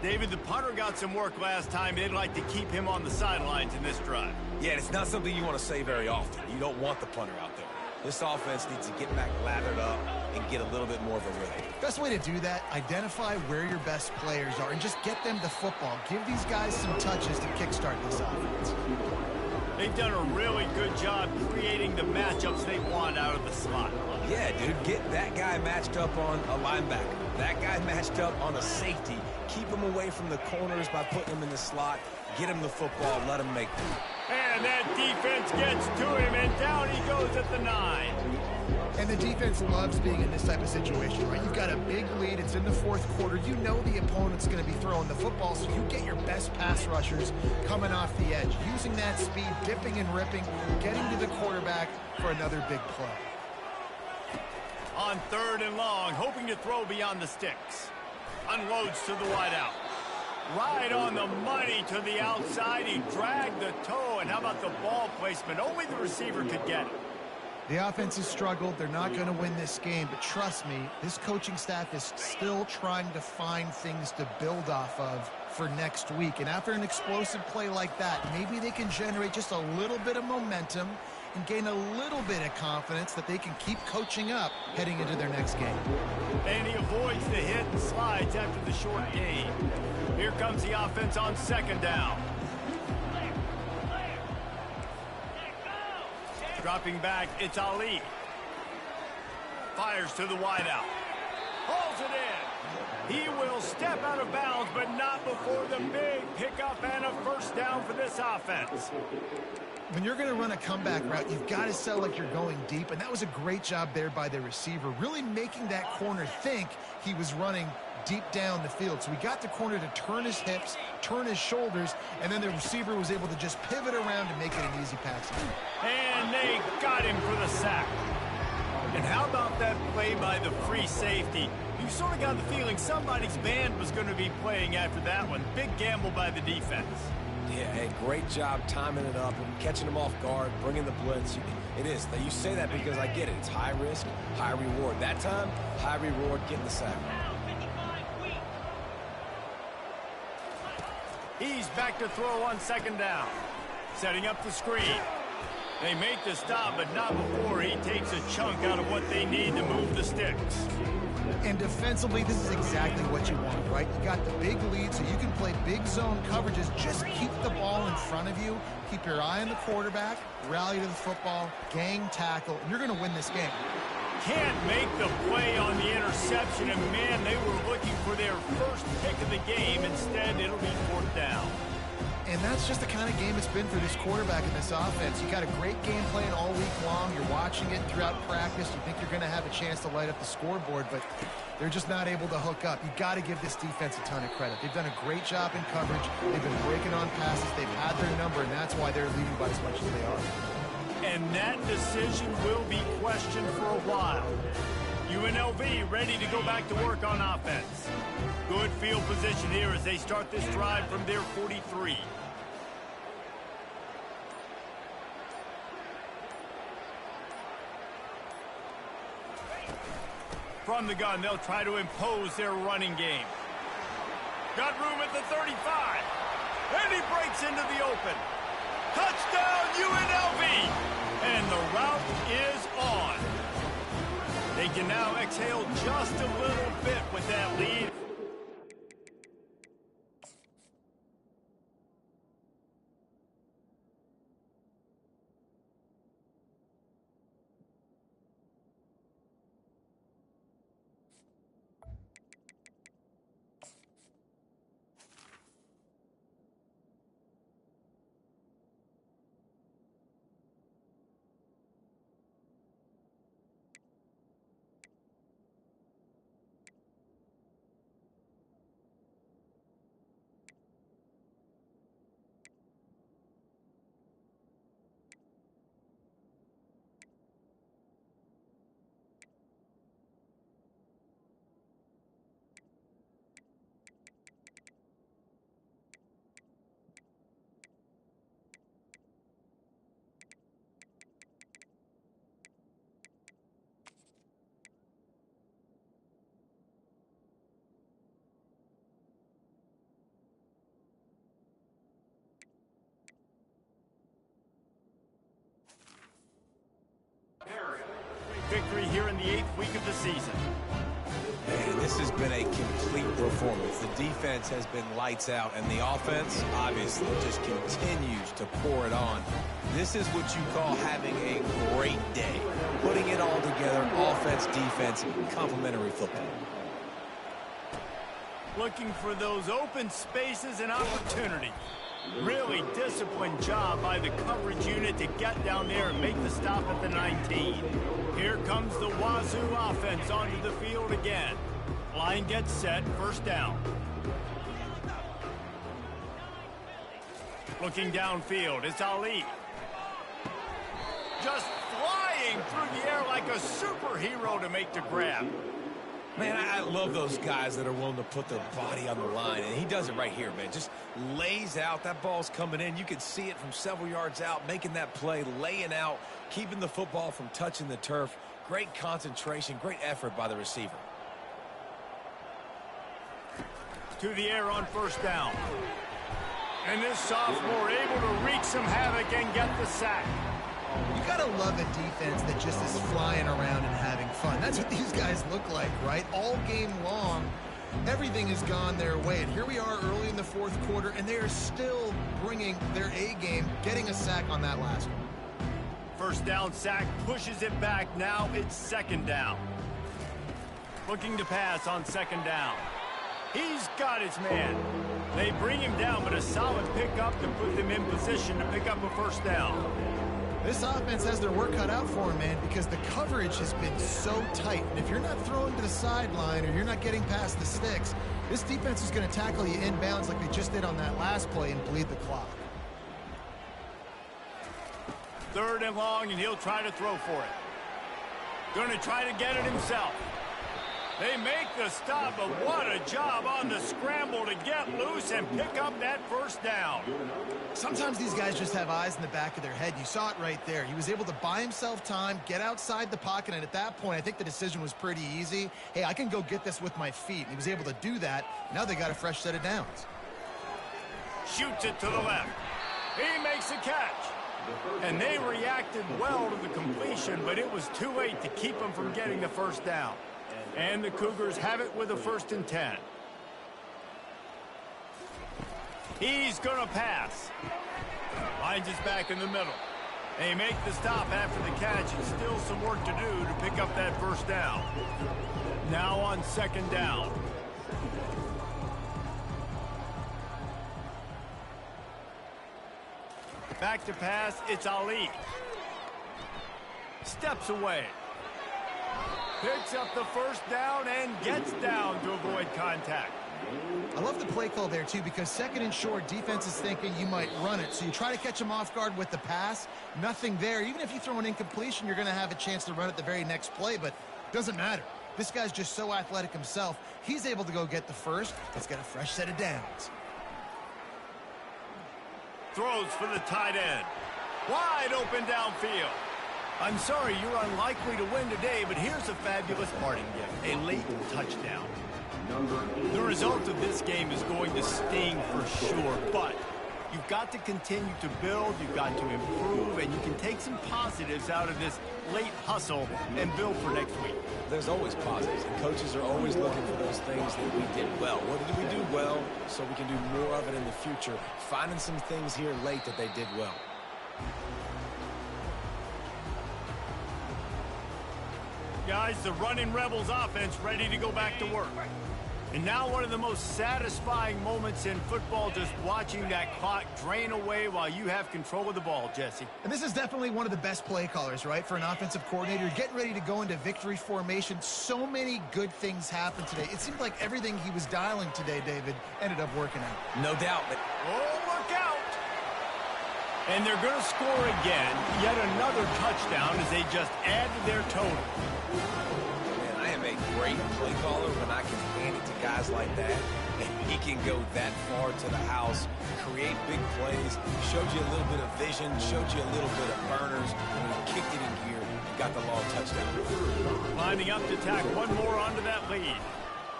David, the punter got some work last time. They'd like to keep him on the sidelines in this drive. Yeah, it's not something you want to say very often. You don't want the punter out there. This offense needs to get back lathered up and get a little bit more of a rhythm. Best way to do that, identify where your best players are and just get them the football. Give these guys some touches to kickstart this offense. They've done a really good job creating the matchups they want out of the slot. Yeah, dude, get that guy matched up on a linebacker. That guy matched up on a safety. Keep him away from the corners by putting him in the slot. Get him the football, let him make them. And that defense gets to him, and down he goes at the 9. And the defense loves being in this type of situation, right? You've got a big lead. It's in the 4th quarter. You know the opponent's going to be throwing the football, so you get your best pass rushers coming off the edge, using that speed, dipping and ripping, getting to the quarterback for another big play. On 3rd and long, hoping to throw beyond the sticks. Unloads to the wideout. Right on the money to the outside. He dragged the toe, and how about the ball placement? Only the receiver could get it. The offense has struggled. They're not going to win this game, but trust me, this coaching staff is still trying to find things to build off of for next week. And after an explosive play like that, maybe they can generate just a little bit of momentum and gain a little bit of confidence that they can keep coaching up heading into their next game. And he avoids the hit and slides after the short gain. Here comes the offense on second down. Dropping back, it's Ali. Fires to the wideout. Hauls it in. He will step out of bounds, but not before the big pickup and a first down for this offense. When you're going to run a comeback route, you've got to sell like you're going deep, and that was a great job there by the receiver, really making that corner think he was running deep down the field. So he got the corner to turn his hips, turn his shoulders, and then the receiver was able to just pivot around and make it an easy pass. And they got him for the sack. And how about that play by the free safety? You sort of got the feeling somebody's band was going to be playing after that one. Big gamble by the defense. Yeah, hey, great job timing it up and catching them off guard, bringing the blitz. It is. You say that because I get it. It's high risk, high reward. That time, high reward, getting the sack. He's back to throw on second down. Setting up the screen. They make the stop, but not before he takes a chunk out of what they need to move the sticks. And defensively, this is exactly what you want, right? You got the big lead, so you can play big zone coverages. Just keep the ball in front of you. Keep your eye on the quarterback, rally to the football, gang tackle, and you're going to win this game. Can't make the play on the interception, and man, they were looking for their first pick of the game. Instead, it'll be fourth down. And that's just the kind of game it's been for this quarterback in this offense. You got a great game plan all week long. You're watching it throughout practice. You think you're going to have a chance to light up the scoreboard, but they're just not able to hook up. You got to give this defense a ton of credit. They've done a great job in coverage. They've been breaking on passes. They've had their number, and that's why they're leading by as much as they are. And that decision will be questioned for a while. UNLV ready to go back to work on offense. Good field position here as they start this drive from their 43. From the gun, they'll try to impose their running game. Got room at the 35. And he breaks into the open. Touchdown, UNLV! And the route is on. They can now exhale just a little bit with that lead. Victory here in the 8th week of the season. Man, this has been a complete performance. The defense has been lights out, and the offense, obviously, just continues to pour it on. This is what you call having a great day. Putting it all together, offense, defense, complementary football. Looking for those open spaces and opportunity. Really disciplined job by the coverage unit to get down there and make the stop at the 19. Here comes the Wazoo offense onto the field again. Line gets set, first down. Looking downfield, it's Ali. Just flying through the air like a superhero to make the grab. Man, I love those guys that are willing to put their body on the line, and he does it right here, man. Just lays out. That ball's coming in. You can see it from several yards out, making that play, laying out, keeping the football from touching the turf. Great concentration, great effort by the receiver. To the air on first down. And this sophomore able to wreak some havoc and get the sack. You got to love a defense that just is flying around and having fun. That's what these guys look like, right? All game long, everything has gone their way. And here we are early in the fourth quarter, and they are still bringing their A game, getting a sack on that last one. First down sack pushes it back. Now it's second down. Looking to pass on second down. He's got his man. They bring him down, but a solid pickup to put them in position to pick up a first down. This offense has their work cut out for them, man, because the coverage has been so tight. And if you're not throwing to the sideline or you're not getting past the sticks, this defense is going to tackle you inbounds like they just did on that last play and bleed the clock. Third and long, and he'll try to throw for it. Going to try to get it himself. They make the stop, but what a job on the scramble to get loose and pick up that first down. Sometimes these guys just have eyes in the back of their head. You saw it right there. He was able to buy himself time, get outside the pocket, and at that point, I think the decision was pretty easy. Hey, I can go get this with my feet. He was able to do that. Now they got a fresh set of downs. Shoots it to the left. He makes a catch. And they reacted well to the completion, but it was too late to keep them from getting the first down. And the Cougars have it with a 1st and 10. He's going to pass. Finds his back in the middle. They make the stop after the catch, and still some work to do to pick up that first down. Now on second down. Back to pass, it's Ali. Steps away. Picks up the first down and gets down to avoid contact. I love the play call there, too, because second and short, defense is thinking you might run it. So you try to catch them off guard with the pass. Nothing there. Even if you throw an incompletion, you're going to have a chance to run it the very next play, but it doesn't matter. This guy's just so athletic himself. He's able to go get the first. He's got a fresh set of downs. Throws for the tight end. Wide open downfield. I'm sorry you're unlikely to win today, but here's a fabulous parting gift, a late touchdown. The result of this game is going to sting for sure, but you've got to continue to build, you've got to improve, and you can take some positives out of this late hustle and build for next week. There's always positives, and coaches are always looking for those things that we did well. What did we do well so we can do more of it in the future? Finding some things here late that they did well. Guys, the running Rebels offense ready to go back to work. And now one of the most satisfying moments in football, just watching that clock drain away while you have control of the ball, Jesse. And this is definitely one of the best play callers, right, for an offensive coordinator. Getting ready to go into victory formation. So many good things happened today. It seemed like everything he was dialing today, David, ended up working out. No doubt. Oh, look out! And they're going to score again. Yet another touchdown as they just add to their total. Man, I am a great play caller when I can hand it to guys like that. And he can go that far to the house, create big plays, showed you a little bit of vision, showed you a little bit of burners, and he kicked it in gear and got the long touchdown. Lining up to tack one more onto that lead.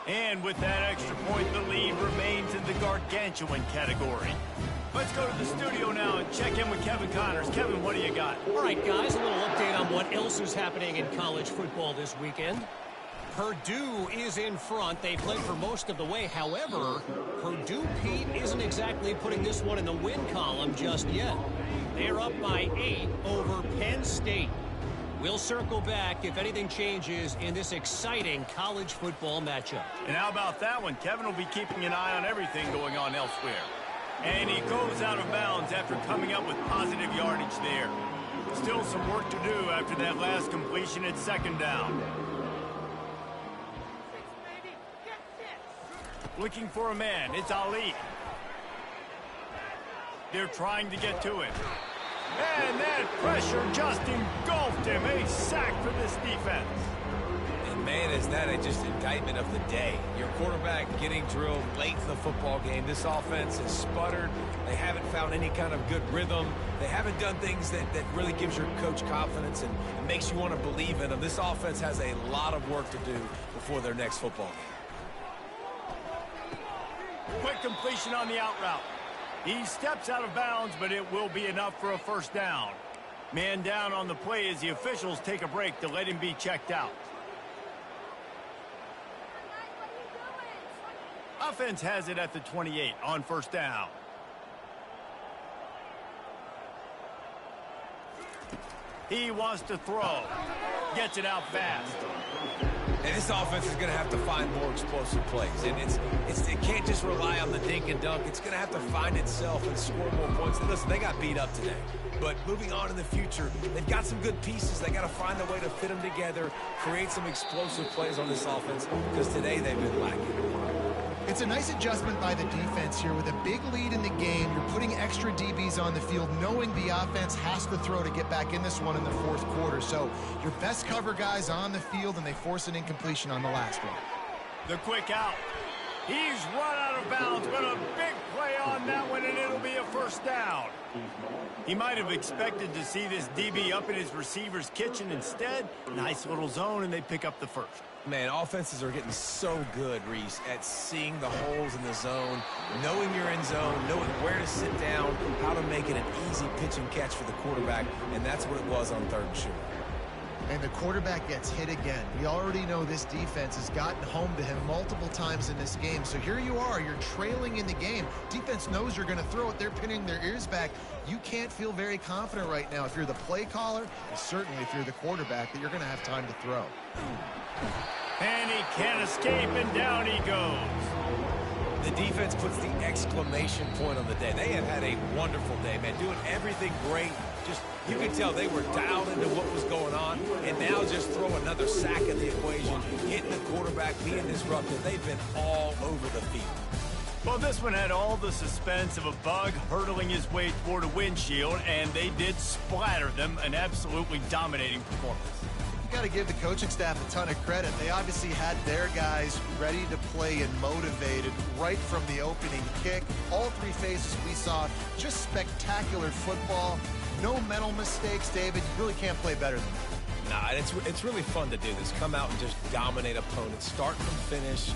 And with that extra point, the lead remains in the gargantuan category. Let's go to the studio now and check in with Kevin Connors. Kevin, what do you got? All right, guys, a little update on what else is happening in college football this weekend. Purdue is in front. They've led for most of the way. However, Purdue, Pete, isn't exactly putting this one in the win column just yet. They're up by 8 over Penn State. We'll circle back if anything changes in this exciting college football matchup. And how about that one? Kevin will be keeping an eye on everything going on elsewhere. And he goes out of bounds after coming up with positive yardage there. Still some work to do after that last completion at second down. Looking for a man. It's Ali. They're trying to get to him. And that pressure just engulfed him. A sack for this defense. And man, is that just indictment of the day. Your quarterback getting drilled late in the football game. This offense has sputtered. They haven't found any kind of good rhythm. They haven't done things that really gives your coach confidence and makes you want to believe in them. This offense has a lot of work to do before their next football game. Quick completion on the out route. He steps out of bounds, but it will be enough for a first down. Man down on the play as the officials take a break to let him be checked out. Offense has it at the 28 on first down. He wants to throw. Gets it out fast. And this offense is going to have to find more explosive plays. And it can't just rely on the dink and dunk. It's going to have to find itself and score more points. And listen, they got beat up today. But moving on in the future, they've got some good pieces. They got to find a way to fit them together, create some explosive plays on this offense, because today they've been lacking. It's a nice adjustment by the defense here. With a big lead in the game, you're putting extra DBs on the field, knowing the offense has to throw to get back in this one in the fourth quarter. So your best cover guys on the field, and they force an incompletion on the last one. The quick out. He's run out of bounds, but a big play on that one, and it'll be a first down. He might have expected to see this DB up in his receiver's kitchen. Instead, nice little zone, and they pick up the first. Man, offenses are getting so good, Reese, at seeing the holes in the zone, knowing you're in zone, knowing where to sit down, how to make it an easy pitch and catch for the quarterback, and that's what it was on third and short. And the quarterback gets hit again. We already know this defense has gotten home to him multiple times in this game. So here you are, you're trailing in the game. Defense knows you're going to throw it. They're pinning their ears back. You can't feel very confident right now if you're the play caller, and certainly if you're the quarterback, that you're going to have time to throw. And he can't escape, and down he goes. The defense puts the exclamation point on the day. They have had a wonderful day, man, doing everything great. Just, you can tell they were dialed into what was going on, and now just throw another sack at the equation, hitting the quarterback, being disruptive. They've been all over the field. Well, this one had all the suspense of a bug hurtling his way toward a windshield, and they did splatter them. An absolutely dominating performance. You got to give the coaching staff a ton of credit. They obviously had their guys ready to play and motivated right from the opening kick. All three phases we saw, just spectacular football. No mental mistakes, David. You really can't play better than that. Nah, it's really fun to do this. Come out and just dominate opponents, start from finish.